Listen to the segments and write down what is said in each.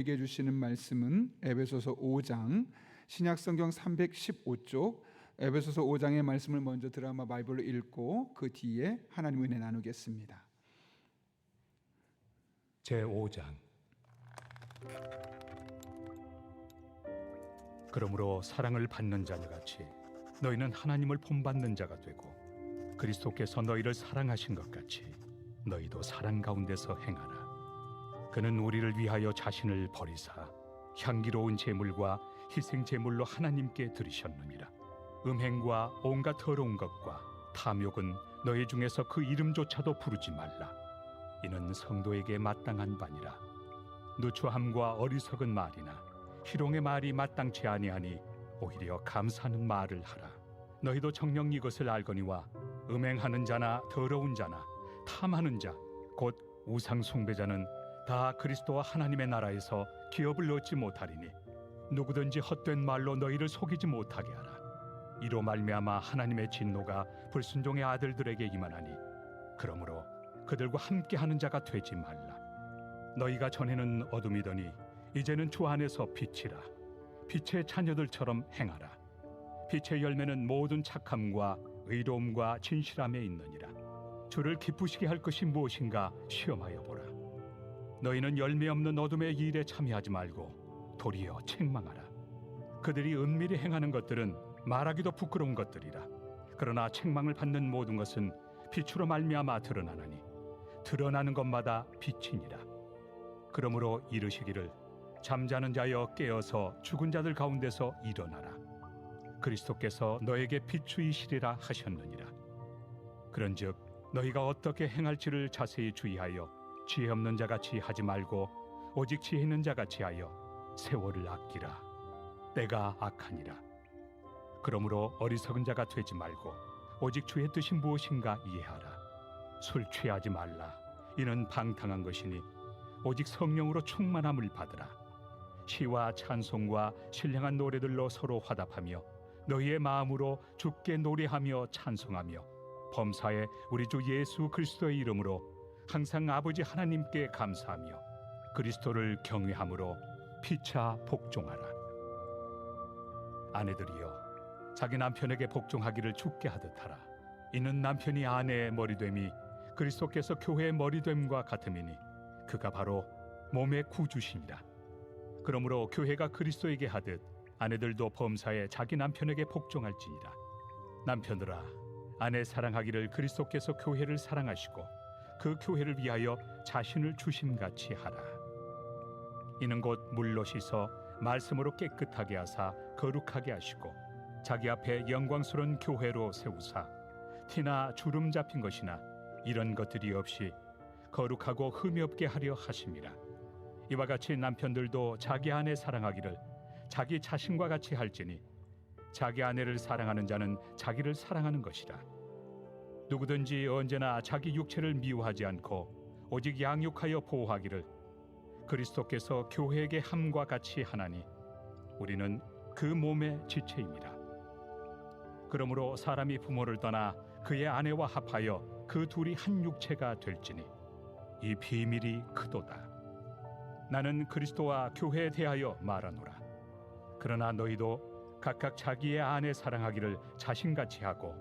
우리에게 주시는 말씀은 에베소서 5장 신약성경 315쪽 에베소서 5장의 말씀을 먼저 드라마 바이블로 읽고 그 뒤에 하나님의 은혜 나누겠습니다. 제5장. 그러므로 사랑을 받는 자녀같이 너희는 하나님을 본받는 자가 되고 그리스도께서 너희를 사랑하신 것 같이 너희도 사랑 가운데서 행하라. 그는 우리를 위하여 자신을 버리사 향기로운 제물과 희생 제물로 하나님께 드리셨느니라. 음행과 온갖 더러운 것과 탐욕은 너희 중에서 그 이름조차도 부르지 말라. 이는 성도에게 마땅한 바니라. 누추함과 어리석은 말이나 희롱의 말이 마땅치 아니하니 오히려 감사하는 말을 하라. 너희도 정녕 이것을 알거니와 음행하는 자나 더러운 자나 탐하는 자 곧 우상 숭배자는 다 그리스도와 하나님의 나라에서 기업을 얻지 못하리니 누구든지 헛된 말로 너희를 속이지 못하게 하라. 이로 말미암아 하나님의 진노가 불순종의 아들들에게 임하나니 그러므로 그들과 함께하는 자가 되지 말라. 너희가 전에는 어둠이더니 이제는 주 안에서 빛이라. 빛의 자녀들처럼 행하라. 빛의 열매는 모든 착함과 의로움과 진실함에 있느니라. 주를 기쁘시게 할 것이 무엇인가 시험하여 보라. 너희는 열매 없는 어둠의 일에 참여하지 말고 도리어 책망하라. 그들이 은밀히 행하는 것들은 말하기도 부끄러운 것들이라. 그러나 책망을 받는 모든 것은 빛으로 말미암아 드러나나니 드러나는 것마다 빛이니라. 그러므로 이르시기를 잠자는 자여 깨어서 죽은 자들 가운데서 일어나라. 그리스도께서 너에게 비추이시리라 하셨느니라. 그런즉 너희가 어떻게 행할지를 자세히 주의하여 지혜 없는 자같이 하지 말고 오직 지혜 있는 자같이 하여 세월을 아끼라. 때가 악하니라. 그러므로 어리석은 자가 되지 말고 오직 주의 뜻이 무엇인가 이해하라. 술 취하지 말라. 이는 방탕한 것이니 오직 성령으로 충만함을 받으라. 시와 찬송과 신령한 노래들로 서로 화답하며 너희의 마음으로 주께 노래하며 찬송하며 범사에 우리 주 예수 그리스도의 이름으로 항상 아버지 하나님께 감사하며 그리스도를 경외함으로 피차 복종하라. 아내들이여 자기 남편에게 복종하기를 주께 하듯 하라. 이는 남편이 아내의 머리됨이 그리스도께서 교회의 머리됨과 같음이니 그가 바로 몸의 구주시니라. 그러므로 교회가 그리스도에게 하듯 아내들도 범사에 자기 남편에게 복종할지니라. 남편들아 아내 사랑하기를 그리스도께서 교회를 사랑하시고 그 교회를 위하여 자신을 주심같이 하라. 이는 곧 물로 씻어 말씀으로 깨끗하게 하사 거룩하게 하시고 자기 앞에 영광스러운 교회로 세우사 티나 주름 잡힌 것이나 이런 것들이 없이 거룩하고 흠이 없게 하려 하심이라. 이와 같이 남편들도 자기 아내 사랑하기를 자기 자신과 같이 할지니 자기 아내를 사랑하는 자는 자기를 사랑하는 것이라. 누구든지 언제나 자기 육체를 미워하지 않고 오직 양육하여 보호하기를 그리스도께서 교회에게 함과 같이 하나니 우리는 그 몸의 지체입니다. 그러므로 사람이 부모를 떠나 그의 아내와 합하여 그 둘이 한 육체가 될지니 이 비밀이 크도다. 나는 그리스도와 교회에 대하여 말하노라. 그러나 너희도 각각 자기의 아내 사랑하기를 자신같이 하고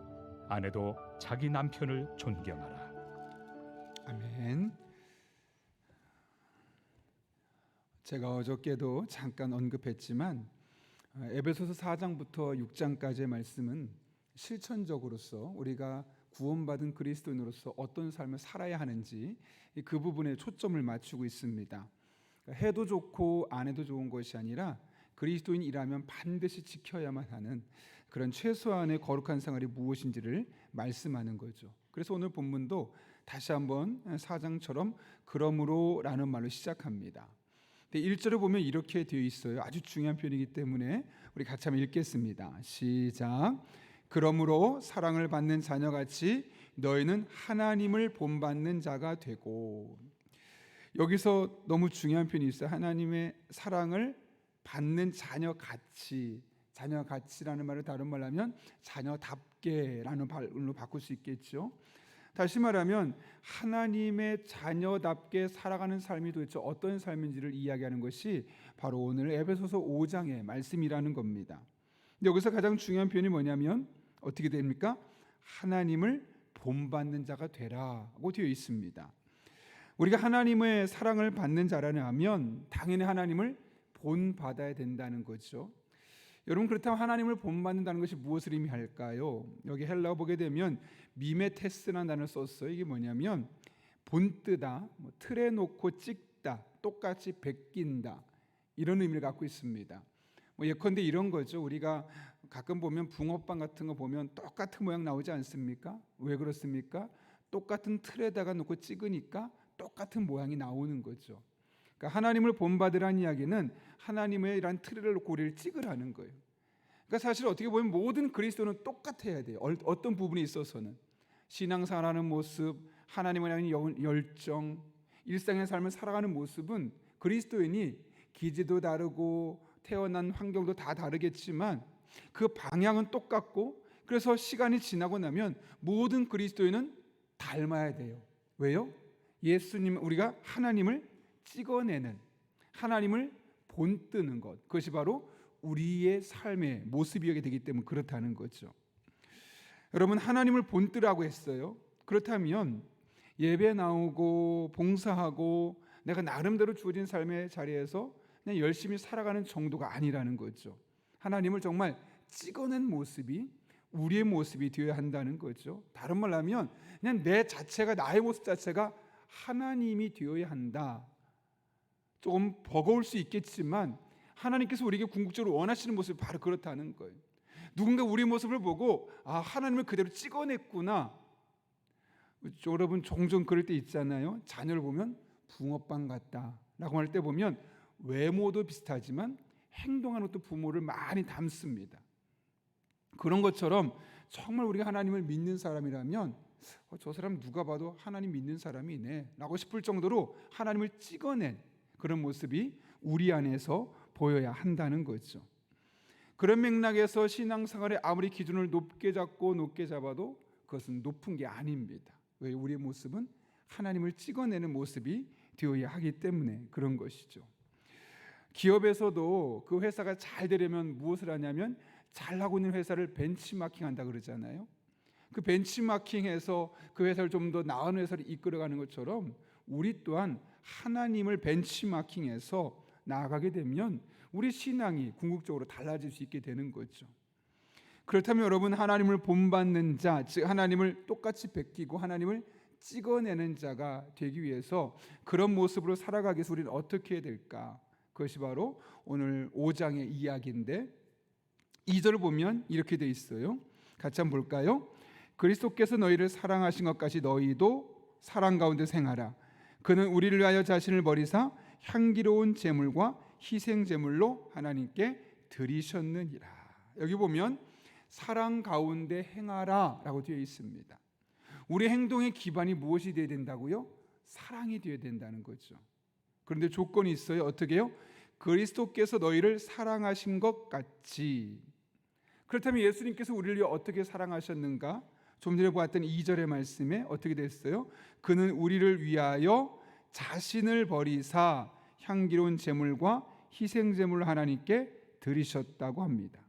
아내도 자기 남편을 존경하라. 아멘. 제가 어저께도 잠깐 언급했지만 에베소서 4장부터 6장까지의 말씀은 실천적으로서 우리가 구원받은 그리스도인으로서 어떤 삶을 살아야 하는지 그 부분에 초점을 맞추고 있습니다. 해도 좋고 안 해도 좋은 것이 아니라 그리스도인이라면 반드시 지켜야만 하는 그런 최소한의 거룩한 생활이 무엇인지를 말씀하는 거죠. 그래서 오늘 본문도 다시 한번 4장처럼 그러므로 라는 말로 시작합니다. 1절에 보면 이렇게 되어 있어요. 아주 중요한 표현이기 때문에 우리 같이 한번 읽겠습니다. 시작. 그러므로 사랑을 받는 자녀같이 너희는 하나님을 본받는 자가 되고. 여기서 너무 중요한 표현이 있어요. 하나님의 사랑을 받는 자녀같이. 자녀같이라는 말을 다른 말로 하면 자녀답게라는 말로 바꿀 수 있겠죠. 다시 말하면 하나님의 자녀답게 살아가는 삶이 도대체 어떤 삶인지를 이야기하는 것이 바로 오늘 에베소서 5장의 말씀이라는 겁니다. 근데 여기서 가장 중요한 표현이 뭐냐면 어떻게 됩니까? 하나님을 본받는 자가 되라고 되어 있습니다. 우리가 하나님의 사랑을 받는 자라면 당연히 하나님을 본받아야 된다는 거죠. 여러분, 그렇다면 하나님을 본받는다는 것이 무엇을 의미할까요? 여기 헬라어 보게 되면 미메테스라는 단어를 썼어요. 이게 뭐냐면 본뜨다, 틀에 놓고 찍다, 똑같이 베낀다, 이런 의미를 갖고 있습니다. 예컨대 이런 거죠. 우리가 가끔 보면 붕어빵 같은 거 보면 똑같은 모양 나오지 않습니까? 왜 그렇습니까? 똑같은 틀에다가 놓고 찍으니까 똑같은 모양이 나오는 거죠. 그러니까 하나님을 본받으라는 이야기는 하나님의 이런 틀을 놓고 우리를 찍으라는 거예요. 그러니까 사실 어떻게 보면 모든 그리스도는 똑같아야 돼요. 어떤 부분에 있어서는 신앙생활하는 모습, 하나님을 향한 열정, 일상의 삶을 살아가는 모습은 그리스도인이 기질도 다르고 태어난 환경도 다 다르겠지만 그 방향은 똑같고, 그래서 시간이 지나고 나면 모든 그리스도인은 닮아야 돼요. 왜요? 예수님, 우리가 하나님을 찍어내는, 하나님을 본뜨는 것, 그것이 바로 우리의 삶의 모습이어야 되기 때문에 그렇다는 거죠. 여러분, 하나님을 본뜨라고 했어요. 그렇다면 예배 나오고 봉사하고 내가 나름대로 주어진 삶의 자리에서 그냥 열심히 살아가는 정도가 아니라는 거죠. 하나님을 정말 찍어낸 모습이 우리의 모습이 되어야 한다는 거죠. 다른 말로 하면 그냥 내 자체가, 나의 모습 자체가 하나님이 되어야 한다. 조금 버거울 수 있겠지만 하나님께서 우리에게 궁극적으로 원하시는 모습이 바로 그렇다는 거예요. 누군가 우리의 모습을 보고 하나님을 그대로 찍어냈구나. 여러분, 종종 그럴 때 있잖아요. 자녀를 보면 붕어빵 같다라고 할 때 보면 외모도 비슷하지만 행동하는 것도 부모를 많이 닮습니다. 그런 것처럼 정말 우리가 하나님을 믿는 사람이라면 저 사람 누가 봐도 하나님 믿는 사람이네 라고 싶을 정도로 하나님을 찍어낸 그런 모습이 우리 안에서 보여야 한다는 거죠. 그런 맥락에서 신앙생활에 아무리 기준을 높게 잡고 높게 잡아도 그것은 높은 게 아닙니다. 왜? 우리의 모습은 하나님을 찍어내는 모습이 되어야 하기 때문에 그런 것이죠. 기업에서도 그 회사가 잘 되려면 무엇을 하냐면 잘하고 있는 회사를 벤치마킹한다 그러잖아요. 그 벤치마킹해서 그 회사를 좀 더 나은 회사를 이끌어가는 것처럼 우리 또한 하나님을 벤치마킹해서 나아가게 되면 우리 신앙이 궁극적으로 달라질 수 있게 되는 거죠. 그렇다면 여러분, 하나님을 본받는 자, 즉 하나님을 똑같이 베끼고 하나님을 찍어내는 자가 되기 위해서 그런 모습으로 살아가기 위해서 우리는 어떻게 해야 될까? 그것이 바로 오늘 5장의 이야기인데 2절을 보면 이렇게 돼 있어요. 같이 한번 볼까요? 그리스도께서 너희를 사랑하신 것 같이 너희도 사랑 가운데 생하라. 그는 우리를 위하여 자신을 버리사 향기로운 제물과 희생 제물로 하나님께 드리셨느니라. 여기 보면 사랑 가운데 행하라 라고 되어 있습니다. 우리 행동의 기반이 무엇이 되어야 된다고요? 사랑이 되어야 된다는 거죠. 그런데 조건이 있어요. 어떻게 해요? 그리스도께서 너희를 사랑하신 것 같이. 그렇다면 예수님께서 우리를 위해 어떻게 사랑하셨는가? 좀 전에 보았던 2절의 말씀에 어떻게 됐어요? 그는 우리를 위하여 자신을 버리사 향기로운 제물과 희생 제물을 하나님께 드리셨다고 합니다.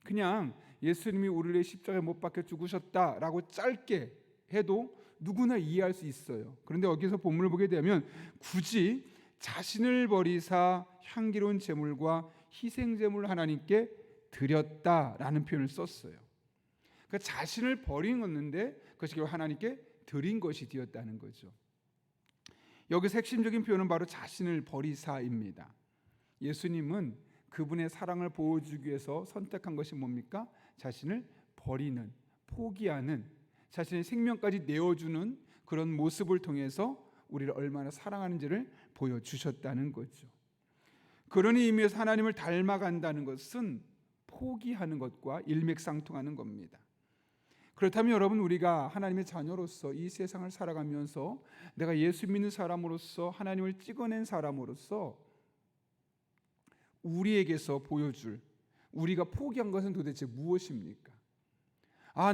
그냥 예수님이 우리를 위해 십자가에 못 박혀 죽으셨다라고 짧게 해도 누구나 이해할 수 있어요. 그런데 여기서 본문을 보게 되면 굳이 자신을 버리사 향기로운 제물과 희생 제물을 하나님께 드렸다라는 표현을 썼어요. 그러니까 자신을 버린 건데 그것이 결국 하나님께 드린 것이 되었다는 거죠. 여기서 핵심적인 표현은 바로 자신을 버리사입니다. 예수님은 그분의 사랑을 보여주기 위해서 선택한 것이 뭡니까? 자신을 버리는, 포기하는, 자신의 생명까지 내어주는 그런 모습을 통해서 우리를 얼마나 사랑하는지를 보여주셨다는 거죠. 그런 의미에서 하나님을 닮아간다는 것은 포기하는 것과 일맥상통하는 겁니다. 그렇다면 여러분, 우리가 하나님의 자녀로서 이 세상을 살아가면서 내가 예수 믿는 사람으로서 하나님을 찍어낸 사람으로서 우리에게서 보여줄, 우리가 포기한 것은 도대체 무엇입니까?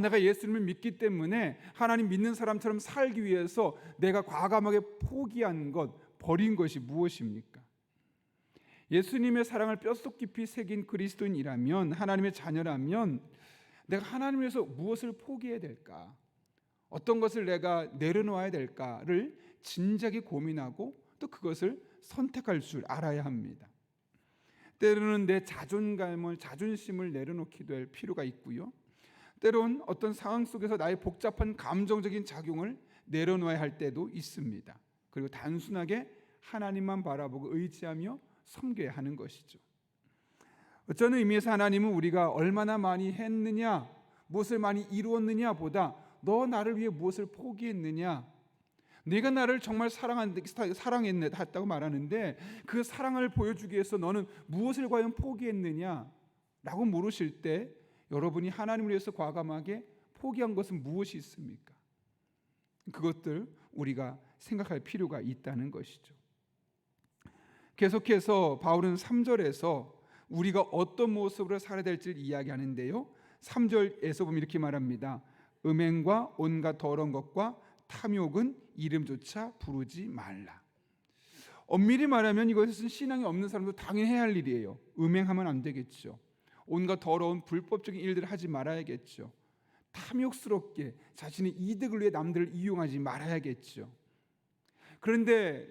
내가 예수님을 믿기 때문에 하나님 믿는 사람처럼 살기 위해서 내가 과감하게 포기한 것, 버린 것이 무엇입니까? 예수님의 사랑을 뼛속 깊이 새긴 그리스도인이라면, 하나님의 자녀라면 내가 하나님을 위해서 무엇을 포기해야 될까? 어떤 것을 내가 내려놓아야 될까를 진작에 고민하고 또 그것을 선택할 줄 알아야 합니다. 때로는 내 자존심을 내려놓기도 할 필요가 있고요. 때론 어떤 상황 속에서 나의 복잡한 감정적인 작용을 내려놓아야 할 때도 있습니다. 그리고 단순하게 하나님만 바라보고 의지하며 섬겨야 하는 것이죠. 어떤 의미에서 하나님은 우리가 얼마나 많이 했느냐, 무엇을 많이 이루었느냐 보다 너 나를 위해 무엇을 포기했느냐, 네가 나를 정말 사랑했다고 말하는데 그 사랑을 보여주기 위해서 너는 무엇을 과연 포기했느냐 라고 물으실 때 여러분이 하나님을 위해서 과감하게 포기한 것은 무엇이 있습니까? 그것들 우리가 생각할 필요가 있다는 것이죠. 계속해서 바울은 3절에서 우리가 어떤 모습으로 살아야 될지를 이야기하는데요, 3절에서 보면 이렇게 말합니다. 음행과 온갖 더러운 것과 탐욕은 이름조차 부르지 말라. 엄밀히 말하면 이것은 신앙이 없는 사람도 당연히 해야 할 일이에요. 음행하면 안 되겠죠. 온갖 더러운 불법적인 일들을 하지 말아야겠죠. 탐욕스럽게 자신의 이득을 위해 남들을 이용하지 말아야겠죠. 그런데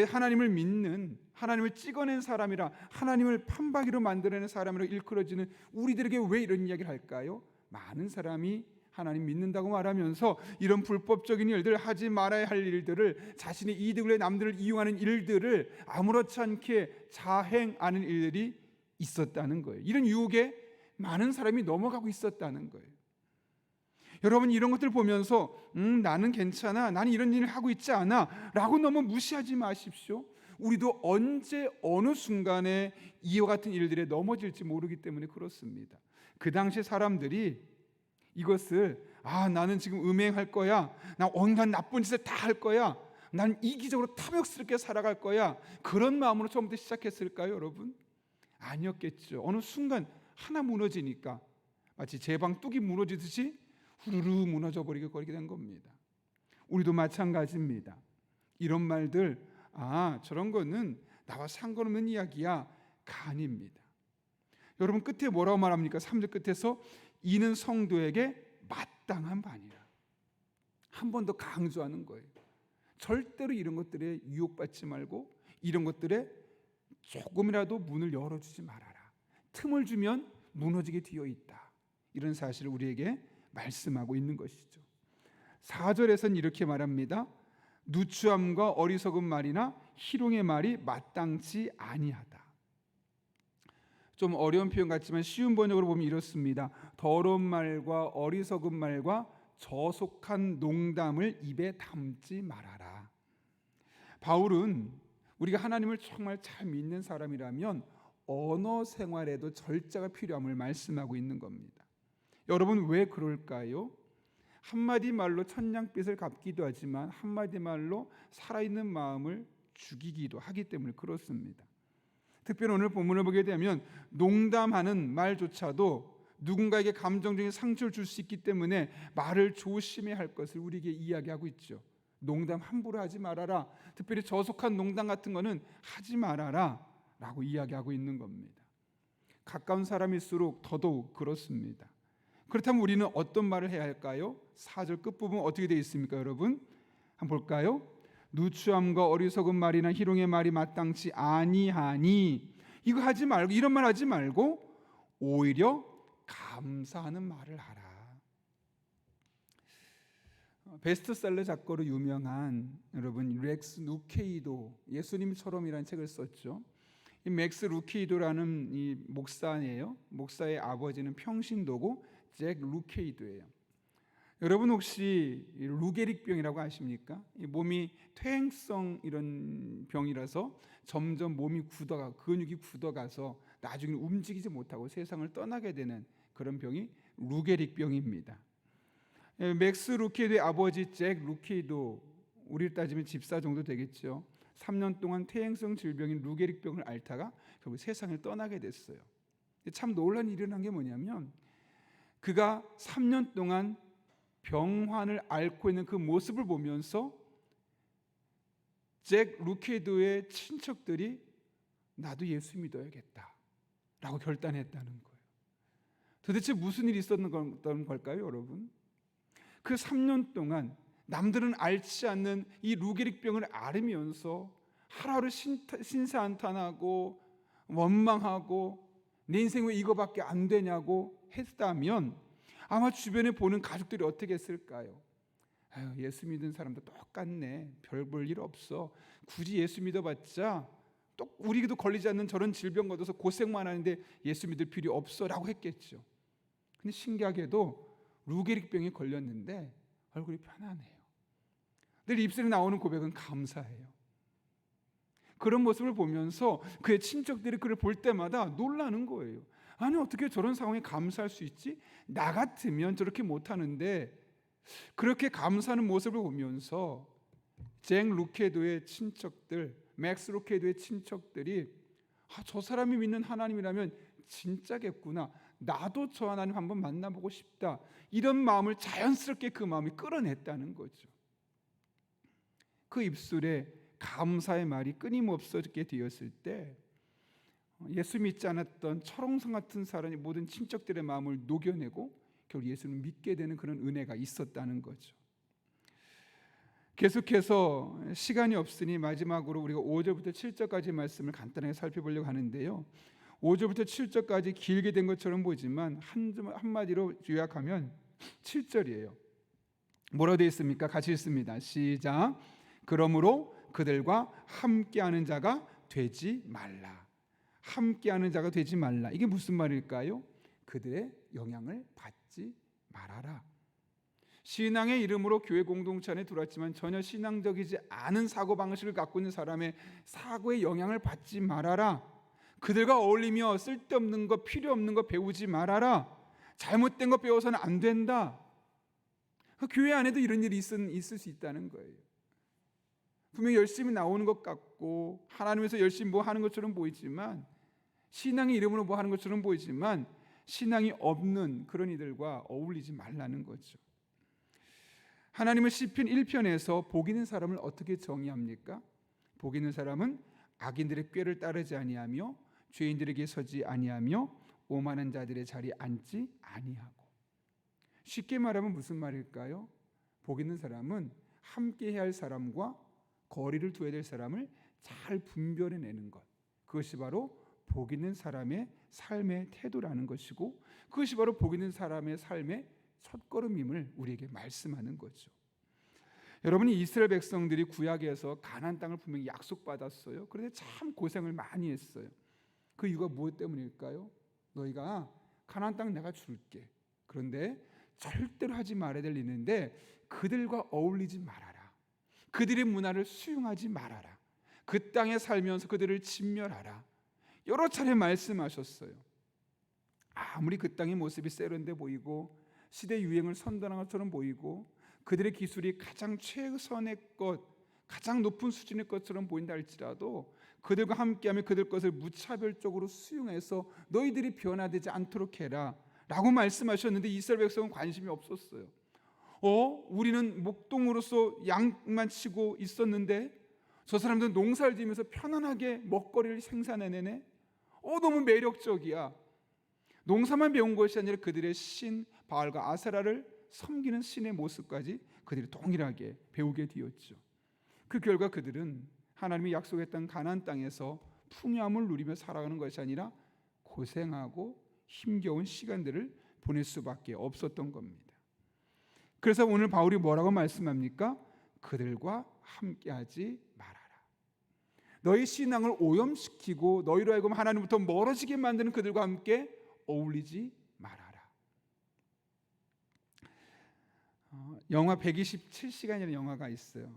하나님을 믿는, 하나님을 찍어낸 사람이라, 하나님을 판박이로 만들어낸 사람으로 일컬어지는 우리들에게 왜 이런 이야기를 할까요? 많은 사람이 하나님 믿는다고 말하면서 이런 불법적인 일들을 하지 말아야 할 일들을, 자신의 이득을 위해 남들을 이용하는 일들을 아무렇지 않게 자행하는 일들이 있었다는 거예요. 이런 유혹에 많은 사람이 넘어가고 있었다는 거예요. 여러분, 이런 것들 보면서 나는 괜찮아, 나는 이런 일을 하고 있지 않아 라고 너무 무시하지 마십시오. 우리도 언제 어느 순간에 이와 같은 일들에 넘어질지 모르기 때문에 그렇습니다. 그 당시 사람들이 이것을 나는 지금 음행할 거야, 나 온갖 나쁜 짓을 다 할 거야, 난 이기적으로 탐욕스럽게 살아갈 거야, 그런 마음으로 처음부터 시작했을까요, 여러분? 아니었겠죠. 어느 순간 하나 무너지니까 마치 제방 뚝이 무너지듯이 후루루 무너져 버리게 된 겁니다. 우리도 마찬가지입니다. 이런 말들, 저런 거는 나와 상관없는 이야기야, 가 아닙니다. 여러분, 끝에 뭐라고 말합니까? 3절 끝에서 이는 성도에게 마땅한 바니라. 한 번 더 강조하는 거예요. 절대로 이런 것들에 유혹받지 말고 이런 것들에 조금이라도 문을 열어주지 말아라. 틈을 주면 무너지게 되어 있다. 이런 사실을 우리에게 말씀하고 있는 것이죠. 4절에서는 이렇게 말합니다. 누추함과 어리석은 말이나 희롱의 말이 마땅치 아니하다. 좀 어려운 표현 같지만 쉬운 번역으로 보면 이렇습니다. 더러운 말과 어리석은 말과 저속한 농담을 입에 담지 말아라. 바울은 우리가 하나님을 정말 잘 믿는 사람이라면 언어 생활에도 절제가 필요함을 말씀하고 있는 겁니다. 여러분, 왜 그럴까요? 한마디 말로 천냥빚을 갚기도 하지만 한마디 말로 살아있는 마음을 죽이기도 하기 때문에 그렇습니다. 특별히 오늘 본문을 보게 되면 농담하는 말조차도 누군가에게 감정적인 상처를 줄 수 있기 때문에 말을 조심해야 할 것을 우리에게 이야기하고 있죠. 농담 함부로 하지 말아라. 특별히 저속한 농담 같은 거는 하지 말아라 라고 이야기하고 있는 겁니다. 가까운 사람일수록 더더욱 그렇습니다. 그렇다면 우리는 어떤 말을 해야 할까요? 4절 끝부분 어떻게 되어 있습니까, 여러분? 한번 볼까요? 누추함과 어리석은 말이나 희롱의 말이 마땅치 아니하니, 이거 하지 말고, 이런 말 하지 말고 오히려 감사하는 말을 하라. 베스트셀러 작가로 유명한 여러분 렉스 루케이도, 예수님처럼이라는 책을 썼죠. 이 맥스 루케이도라는 이 목사예요. 목사의 아버지는 평신도고 잭 루케이도예요. 여러분 혹시 루게릭병이라고 아십니까? 이 몸이 퇴행성 이런 병이라서 점점 몸이 굳어가, 근육이 굳어가서 나중에 움직이지 못하고 세상을 떠나게 되는 그런 병이 루게릭병입니다. 맥스 루케이도의 아버지 잭 루케이도, 우리를 따지면 집사 정도 되겠죠. 3년 동안 퇴행성 질병인 루게릭병을 앓다가 결국 세상을 떠나게 됐어요. 참 놀라운 일이 일어난 게 뭐냐면 그가 3년 동안 병환을 앓고 있는 그 모습을 보면서 잭 루케도의 친척들이 나도 예수 믿어야겠다 라고 결단했다는 거예요. 도대체 무슨 일이 있었던 걸까요, 여러분? 그 3년 동안 남들은 앓지 않는 이 루게릭병을 앓으면서 하루하루 신세한탄하고 원망하고 내 인생 왜 이거밖에 안 되냐고 했다면 아마 주변에 보는 가족들이 어떻게 했을까요? 아유, 예수 믿는 사람도 똑같네, 별 볼 일 없어, 굳이 예수 믿어봤자 또 우리도 걸리지 않는 저런 질병 얻어서 고생만 하는데 예수 믿을 필요 없어 라고 했겠죠. 근데 신기하게도 루게릭병에 걸렸는데 얼굴이 편안해요. 늘 입술에 나오는 고백은 감사해요. 그런 모습을 보면서 그의 친척들이 그를 볼 때마다 놀라는 거예요. 아니, 어떻게 저런 상황에 감사할 수 있지? 나 같으면 저렇게 못하는데. 그렇게 감사하는 모습을 보면서 잭 루케도의 친척들, 맥스 루케도의 친척들이 저 사람이 믿는 하나님이라면 진짜겠구나, 나도 저 하나님 한번 만나보고 싶다, 이런 마음을 자연스럽게 그 마음이 끌어냈다는 거죠. 그 입술에 감사의 말이 끊임없게 되었을 때 예수 믿지 않았던 철옹성 같은 사람이 모든 친척들의 마음을 녹여내고 결국 예수를 믿게 되는 그런 은혜가 있었다는 거죠. 계속해서 시간이 없으니 마지막으로 우리가 5절부터 7절까지 말씀을 간단하게 살펴보려고 하는데요. 5절부터 7절까지 길게 된 것처럼 보이지만 한마디로 요약하면 7절이에요. 뭐라고 되어 있습니까? 같이 읽습니다. 시작. 그러므로 그들과 함께하는 자가 되지 말라. 함께하는 자가 되지 말라. 이게 무슨 말일까요? 그들의 영향을 받지 말아라. 신앙의 이름으로 교회 공동체 안에 들어왔지만 전혀 신앙적이지 않은 사고방식을 갖고 있는 사람의 사고에 영향을 받지 말아라. 그들과 어울리며 쓸데없는 거, 필요 없는 거 배우지 말아라. 잘못된 거 배워서는 안 된다. 교회 안에도 이런 일이 있을 수 있다는 거예요. 분명히 열심히 나오는 것 같고 하나님에서 열심히 뭐 하는 것처럼 보이지만, 신앙의 이름으로 뭐 하는 것처럼 보이지만 신앙이 없는 그런 이들과 어울리지 말라는 거죠. 하나님은 시편 1편에서 복 있는 사람을 어떻게 정의합니까? 복 있는 사람은 악인들의 꾀를 따르지 아니하며 죄인들에게 서지 아니하며 오만한 자들의 자리에 앉지 아니하고. 쉽게 말하면 무슨 말일까요? 복 있는 사람은 함께해야 할 사람과 거리를 둬야 될 사람을 잘 분별해내는 것, 그것이 바로 복 있는 사람의 삶의 태도라는 것이고, 그것이 바로 복 있는 사람의 삶의 첫걸음임을 우리에게 말씀하는 거죠. 여러분이 이스라엘 백성들이 구약에서 가나안 땅을 분명히 약속받았어요. 그런데 참 고생을 많이 했어요. 그 이유가 무엇 때문일까요? 너희가 가나안 땅 내가 줄게, 그런데 절대로 하지 말아야 될 일인데 그들과 어울리지 말아라. 그들의 문화를 수용하지 말아라. 그 땅에 살면서 그들을 진멸하라. 여러 차례 말씀하셨어요. 아무리 그 땅의 모습이 세련돼 보이고 시대 유행을 선도하는 것처럼 보이고 그들의 기술이 가장 최선의 것, 가장 높은 수준의 것처럼 보인다 할지라도 그들과 함께하며 그들 것을 무차별적으로 수용해서 너희들이 변화되지 않도록 해라 라고 말씀하셨는데 이스라엘 백성은 관심이 없었어요. 우리는 목동으로서 양만 치고 있었는데 저 사람들은 농사를 지으면서 편안하게 먹거리를 생산해내네. 너무 매력적이야. 농사만 배운 것이 아니라 그들의 신 바알과 아세라를 섬기는 신의 모습까지 그들이 동일하게 배우게 되었죠. 그 결과 그들은 하나님이 약속했던 가나안 땅에서 풍요함을 누리며 살아가는 것이 아니라 고생하고 힘겨운 시간들을 보낼 수밖에 없었던 겁니다. 그래서 오늘 바울이 뭐라고 말씀합니까? 그들과 함께하지 말아라. 너희 신앙을 오염시키고 너희로 하여금 하나님부터 멀어지게 만드는 그들과 함께 어울리지 말아라. 영화 127시간이라는 영화가 있어요.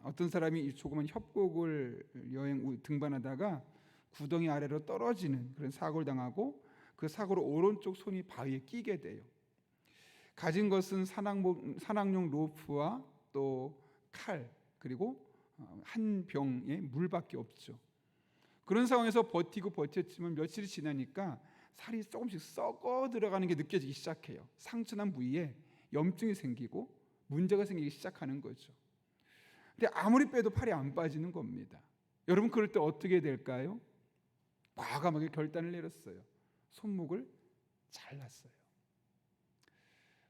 어떤 사람이 조그만 협곡을 등반하다가 구덩이 아래로 떨어지는 그런 사고를 당하고 그 사고로 오른쪽 손이 바위에 끼게 돼요. 가진 것은 산악용 로프와 또 칼, 그리고 한 병의 물밖에 없죠. 그런 상황에서 버티고 버텼지만 며칠이 지나니까 살이 조금씩 썩어 들어가는 게 느껴지기 시작해요. 상처난 부위에 염증이 생기고 문제가 생기기 시작하는 거죠. 근데 아무리 빼도 팔이 안 빠지는 겁니다. 여러분, 그럴 때 어떻게 될까요? 과감하게 결단을 내렸어요. 손목을 잘랐어요.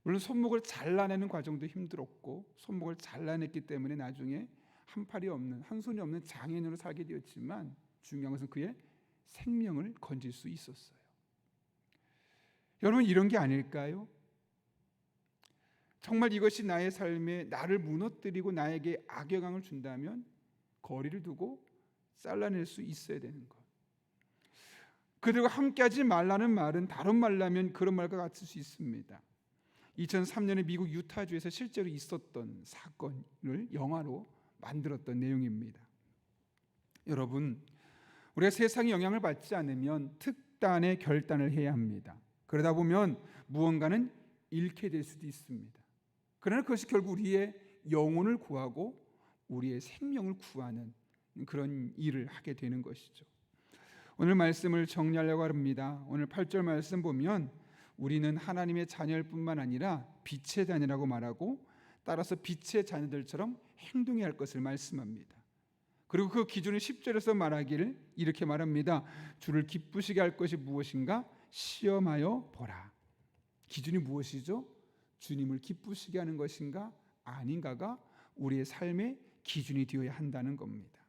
물론 손목을 잘라내는 과정도 힘들었고 손목을 잘라냈기 때문에 나중에 한 팔이 없는, 한 손이 없는 장애인으로 살게 되었지만 중요한 것은 그의 생명을 건질 수 있었어요. 여러분, 이런 게 아닐까요? 정말 이것이 나의 삶에 나를 무너뜨리고 나에게 악영향을 준다면 거리를 두고 잘라낼 수 있어야 되는 것. 그들과 함께하지 말라는 말은 다른 말라면 그런 말과 같을 수 있습니다. 2003년에 미국 유타주에서 실제로 있었던 사건을 영화로 만들었던 내용입니다. 여러분, 우리가 세상의 영향을 받지 않으면 특단의 결단을 해야 합니다. 그러다 보면 무언가는 잃게 될 수도 있습니다. 그러나 그것이 결국 우리의 영혼을 구하고 우리의 생명을 구하는 그런 일을 하게 되는 것이죠. 오늘 말씀을 정리하려고 합니다. 오늘 8절 말씀 보면 우리는 하나님의 자녀일 뿐만 아니라 빛의 자녀라고 말하고 따라서 빛의 자녀들처럼 행동해야 할 것을 말씀합니다. 그리고 그 기준을 10절에서 말하기를 이렇게 말합니다. 주를 기쁘시게 할 것이 무엇인가 시험하여 보라. 기준이 무엇이죠? 주님을 기쁘시게 하는 것인가 아닌가가 우리의 삶의 기준이 되어야 한다는 겁니다.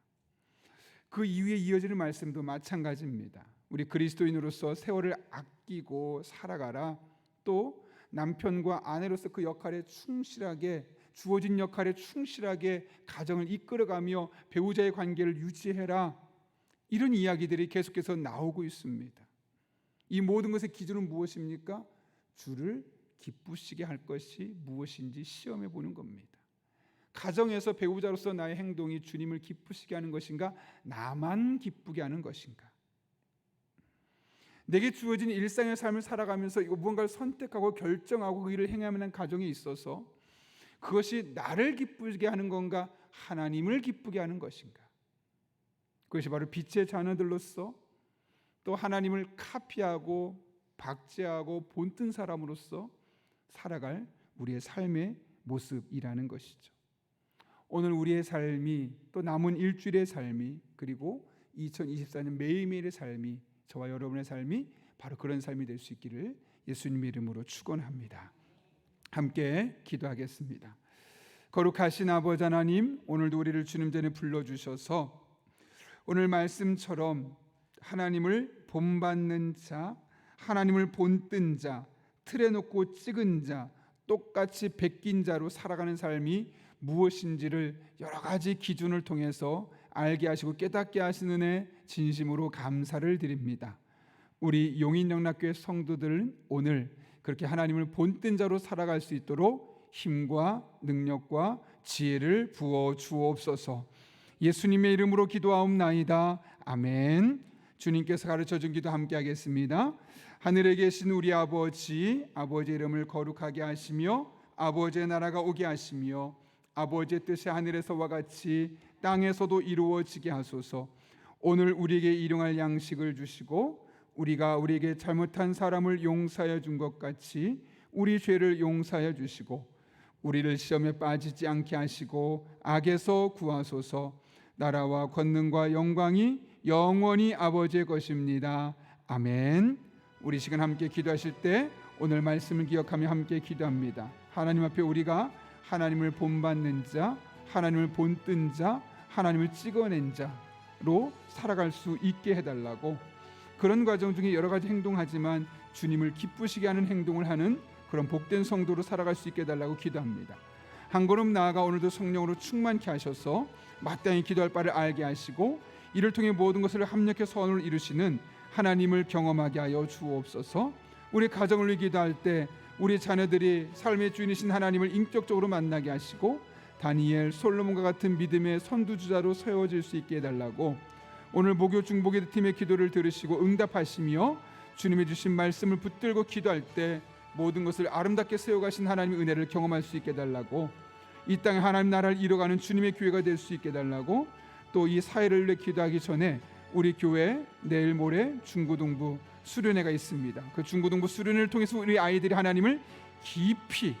그 이후에 이어지는 말씀도 마찬가지입니다. 우리 그리스도인으로서 세월을 아끼고 살아가라. 또 남편과 아내로서 그 역할에 충실하게, 주어진 역할에 충실하게 가정을 이끌어가며 배우자의 관계를 유지해라. 이런 이야기들이 계속해서 나오고 있습니다. 이 모든 것의 기준은 무엇입니까? 주를 기쁘시게 할 것이 무엇인지 시험해 보는 겁니다. 가정에서 배우자로서 나의 행동이 주님을 기쁘시게 하는 것인가? 나만 기쁘게 하는 것인가? 내게 주어진 일상의 삶을 살아가면서 이거 무언가를 선택하고 결정하고 그 일을 행하는 하는 가정에 있어서 그것이 나를 기쁘게 하는 건가? 하나님을 기쁘게 하는 것인가? 그것이 바로 빛의 자녀들로서 또 하나님을 카피하고 박제하고 본뜬 사람으로서 살아갈 우리의 삶의 모습이라는 것이죠. 오늘 우리의 삶이 또 남은 일주일의 삶이 그리고 2024년 매일매일의 삶이 저와 여러분의 삶이 바로 그런 삶이 될 수 있기를 예수님의 이름으로 축원합니다. 함께 기도하겠습니다. 거룩하신 아버지 하나님, 오늘도 우리를 주님 전에 불러주셔서 오늘 말씀처럼 하나님을 본받는 자, 하나님을 본뜬 자, 틀에 놓고 찍은 자, 똑같이 베낀 자로 살아가는 삶이 무엇인지를 여러 가지 기준을 통해서 알게 하시고 깨닫게 하시는 은혜 진심으로 감사를 드립니다. 우리 용인영락교회 성도들은 오늘 그렇게 하나님을 본뜬 자로 살아갈 수 있도록 힘과 능력과 지혜를 부어 주옵소서. 예수님의 이름으로 기도하옵나이다. 아멘. 주님께서 가르쳐준 기도 함께 하겠습니다. 하늘에 계신 우리 아버지, 아버지의 이름을 거룩하게 하시며 아버지의 나라가 오게 하시며 아버지의 뜻이 하늘에서와 같이 땅에서도 이루어지게 하소서. 오늘 우리에게 일용할 양식을 주시고 우리가 우리에게 잘못한 사람을 용서하여 준 것 같이 우리 죄를 용서하여 주시고 우리를 시험에 빠지지 않게 하시고 악에서 구하소서. 나라와 권능과 영광이 영원히 아버지의 것입니다. 아멘. 우리 시간 함께 기도하실 때 오늘 말씀을 기억하며 함께 기도합니다. 하나님 앞에 우리가 하나님을 본받는 자, 하나님을 본뜬 자, 하나님을 찍어낸 자로 살아갈 수 있게 해달라고, 그런 과정 중에 여러 가지 행동하지만 주님을 기쁘시게 하는 행동을 하는 그런 복된 성도로 살아갈 수 있게 해달라고 기도합니다. 한 걸음 나아가 오늘도 성령으로 충만케 하셔서 마땅히 기도할 바를 알게 하시고 이를 통해 모든 것을 합력해 선을 이루시는 하나님을 경험하게 하여 주옵소서. 우리 가정을 위해 기도할 때 우리 자녀들이 삶의 주인이신 하나님을 인격적으로 만나게 하시고 다니엘, 솔로몬과 같은 믿음의 선두주자로 세워질 수 있게 해달라고, 오늘 목요 중보기도 팀의 기도를 들으시고 응답하시며 주님의 주신 말씀을 붙들고 기도할 때 모든 것을 아름답게 세워가신 하나님의 은혜를 경험할 수 있게 해달라고, 이 땅에 하나님 나라를 이뤄가는 주님의 교회가 될 수 있게 해달라고, 또 이 사회를 위해 기도하기 전에 우리 교회 내일 모레 중고등부 수련회가 있습니다. 그 중고등부 수련회를 통해서 우리 아이들이 하나님을 깊이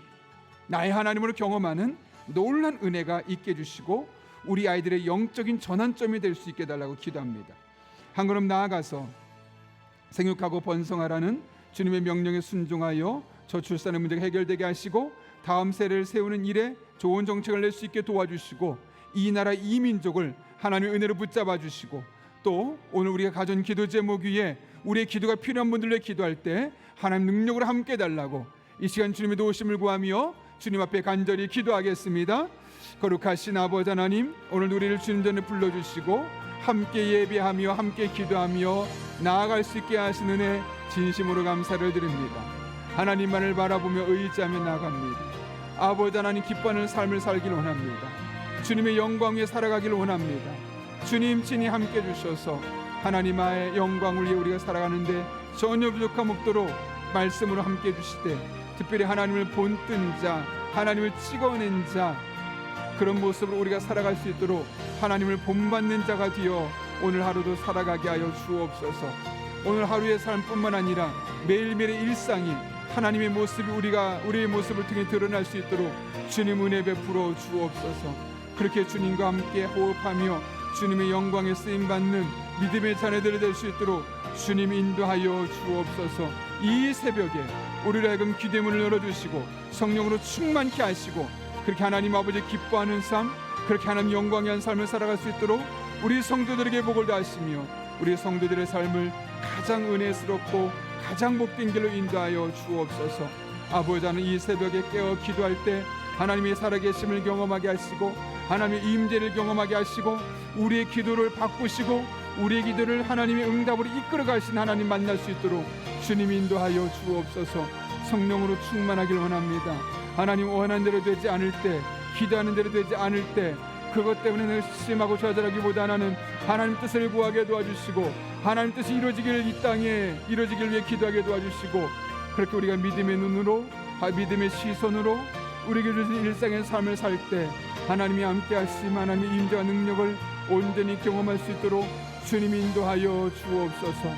나의 하나님으로 경험하는 놀란 은혜가 있게 해주시고 우리 아이들의 영적인 전환점이 될 수 있게 해달라고 기도합니다. 한 걸음 나아가서 생육하고 번성하라는 주님의 명령에 순종하여 저출산의 문제가 해결되게 하시고 다음 세대를 세우는 일에 좋은 정책을 낼 수 있게 도와주시고 이 나라 이 민족을 하나님의 은혜로 붙잡아 주시고 또 오늘 우리가 가진 기도 제목 위에 우리의 기도가 필요한 분들을 기도할 때 하나님 능력으로 함께 해달라고 이 시간 주님의 도우심을 구하며 주님 앞에 간절히 기도하겠습니다. 거룩하신 아버지 하나님, 오늘 우리를 주님 전에 불러주시고 함께 예배하며 함께 기도하며 나아갈 수 있게 하신 은혜 진심으로 감사를 드립니다. 하나님만을 바라보며 의지하며 나아갑니다. 아버지 하나님 기뻐하는 삶을 살기를 원합니다. 주님의 영광 위에 살아가기를 원합니다. 주님 친히 함께 주셔서 하나님의 영광을 위해 우리가 살아가는데 전혀 부족함 없도록 말씀으로 함께 해주시되 특별히 하나님을 본뜬 자, 하나님을 찍어낸 자, 그런 모습으로 우리가 살아갈 수 있도록 하나님을 본받는 자가 되어 오늘 하루도 살아가게 하여 주옵소서. 오늘 하루의 삶뿐만 아니라 매일매일의 일상이 하나님의 모습이 우리의 모습을 통해 드러날 수 있도록 주님 은혜 베풀어 주옵소서. 그렇게 주님과 함께 호흡하며 주님의 영광에 쓰임받는 믿음의 자녀들이 될 수 있도록 주님 인도하여 주옵소서. 이 새벽에 우리를 하여금 기도의 문을 열어주시고 성령으로 충만케 하시고 그렇게 하나님 아버지 기뻐하는 삶, 그렇게 하나님 영광의 한 삶을 살아갈 수 있도록 우리 성도들에게 복을 다하시며 우리 성도들의 삶을 가장 은혜스럽고 가장 복된 길로 인도하여 주옵소서. 아버지 하나님 이 새벽에 깨어 기도할 때 하나님의 살아계심을 경험하게 하시고 하나님의 임재를 경험하게 하시고 우리의 기도를 바꾸시고 우리의 기도를 하나님의 응답으로 이끌어 가신 하나님 만날 수 있도록 주님 인도하여 주옵소서. 성령으로 충만하길 원합니다. 하나님 원하는 대로 되지 않을 때, 기도하는 대로 되지 않을 때 그것 때문에 낙심하고 좌절하기보다 나는 하나님 뜻을 구하게 도와주시고 하나님 뜻이 이루어지길 이 땅에 이루어지길 위해 기도하게 도와주시고 그렇게 우리가 믿음의 눈으로 믿음의 시선으로 우리에게 주신 일상의 삶을 살 때 하나님이 함께 하심 하나님의 임재와 능력을 온전히 경험할 수 있도록 주님 인도하여 주옵소서.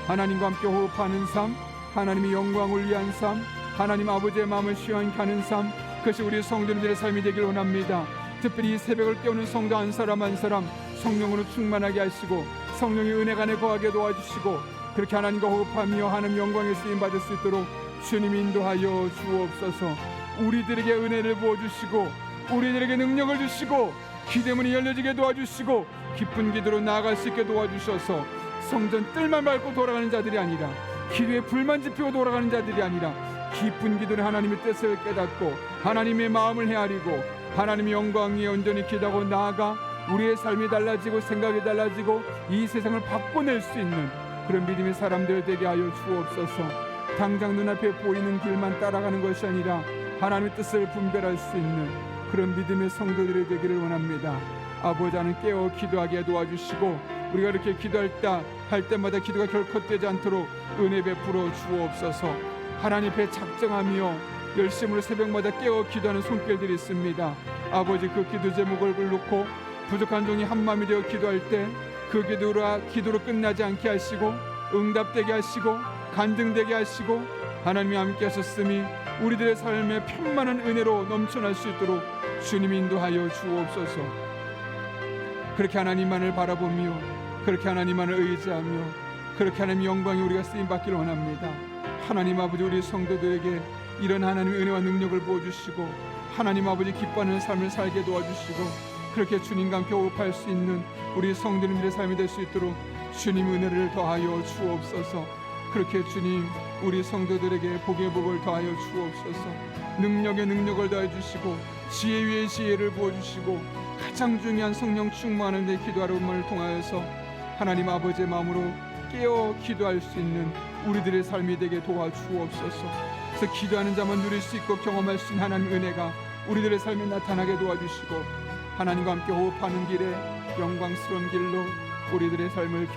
하나님과 함께 호흡하는 삶, 하나님의 영광을 위한 삶, 하나님 아버지의 마음을 시원케 하는 삶, 그것이 우리 성도님들의 삶이 되길 원합니다. 특별히 이 새벽을 깨우는 성도 한 사람 한 사람 성령으로 충만하게 하시고 성령의 은혜가 내 거하게 도와주시고 그렇게 하나님과 호흡하며 하나님 영광의 쓰임 받을 수 있도록 주님 인도하여 주옵소서. 우리들에게 은혜를 부어주시고 우리들에게 능력을 주시고 기대문이 열려지게 도와주시고 기쁜 기도로 나아갈 수 있게 도와주셔서 성전 뜰만 밟고 돌아가는 자들이 아니라 기도에 불만 지피고 돌아가는 자들이 아니라 기쁜 기도는 하나님의 뜻을 깨닫고 하나님의 마음을 헤아리고 하나님의 영광 위에 온전히 기도하고 나아가 우리의 삶이 달라지고 생각이 달라지고 이 세상을 바꿔낼 수 있는 그런 믿음의 사람들 되게 하여 주옵소서. 당장 눈앞에 보이는 길만 따라가는 것이 아니라 하나님의 뜻을 분별할 수 있는 그런 믿음의 성도들이 되기를 원합니다. 아버지 하나님 깨어 기도하게 도와주시고 우리가 이렇게 기도할 때마다 기도가 결코 헛되지 않도록 은혜 베풀어 주옵소서. 하나님 앞에 작정하며 열심으로 새벽마다 깨어 기도하는 손길들이 있습니다. 아버지 그 기도 제목을 놓고 부족한 종이 한마음이 되어 기도할 때 그 기도로 끝나지 않게 하시고 응답되게 하시고 간증되게 하시고 하나님이 함께 하셨음이 우리들의 삶에 편만한 은혜로 넘쳐날 수 있도록 주님 인도하여 주옵소서. 그렇게 하나님만을 바라보며 그렇게 하나님만을 의지하며 그렇게 하나님 영광이 우리가 쓰임받기를 원합니다. 하나님 아버지 우리 성도들에게 이런 하나님의 은혜와 능력을 부어주시고 하나님 아버지 기뻐하는 삶을 살게 도와주시고 그렇게 주님과 함께 호흡할 수 있는 우리 성도님들의 삶이 될 수 있도록 주님 은혜를 더하여 주옵소서. 그렇게 주님 우리 성도들에게 복의 복을 더하여 주옵소서. 능력에 능력을 더해 주시고 지혜 위에 지혜를 부어주시고 가장 중요한 성령 충만한 데 기도하름을 통하여서 하나님 아버지의 마음으로 깨어 기도할 수 있는 우리들의 삶이 되게 도와주옵소서. 그래서 기도하는 자만 누릴 수 있고 경험할 수 있는 하나님 은혜가 우리들의 삶에 나타나게 도와주시고 하나님과 함께 호흡하는 길에 영광스러운 길로 우리들의 삶을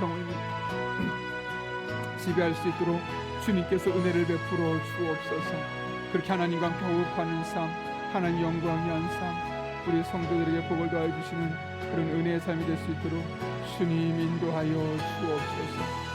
지배할 수 있도록 주님께서 은혜를 베풀어 주옵소서. 그렇게 하나님과 함께 호흡하는 삶, 하나님 영광 위한 삶, 우리 성도들에게 복을 더해 주시는 그런 은혜의 삶이 될 수 있도록 주님 인도하여 주옵소서.